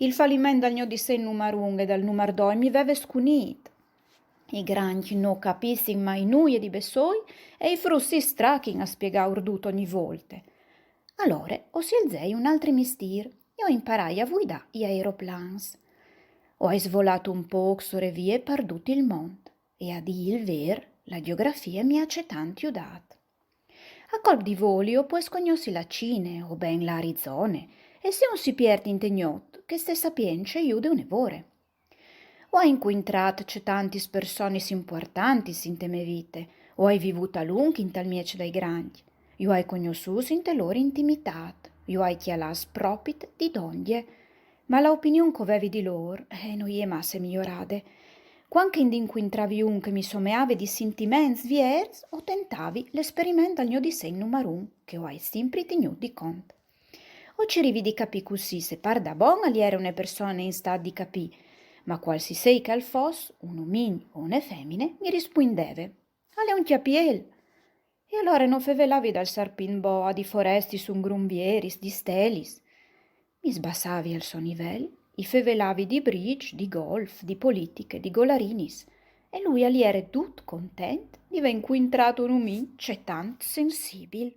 Il fallimento dal mio disegno numero 1 e dal numero 2 mi aveva scunito. I granchi non capiscono mai nulla di besoi e i frussi strachin a spiegare urduto ogni volta. Allora ho scelto un altro mestiere e ho imparato a guidare gli aeroplans. Ho svolato un po' sulle vie perdute il mondo e a dire il vero, la geografia mi ha tanto aiutato. A colp di voli ho poi scognossi la Cina o ben l'Arizona e se non si perde in tegnot che ste sapienze aiuta un'evore. Ho incontrato tanti persone importanti in te mie vite, ho vivuto a lungo in tal miece dai grandi, io ho conosciuto in te loro intimità, io ho chialas propit di dondie, ma l'opinione che avevi di loro non è masse migliorate. Quando incontravi un che mi someave di sentimenti viers, o tentavi l'esperimento al mio disegno numero 1, che ho sempre tenuto di conto. O ci rivi di capire così se par da buona gli era una persona in stato di capire, ma qualsi sei che al fosse, un uomo o una femmina, mi rispondeve. Ale un chiapiel. E allora non fevelavi dal sarpin boa di foresti sun grumbieris, di stelis. Mi sbassavi al suo livello, i fevelavi di bridge, di golf, di politiche, di golarinis, e lui ali era tutto contento di aver incontrato un uomo c'è tanto sensibile.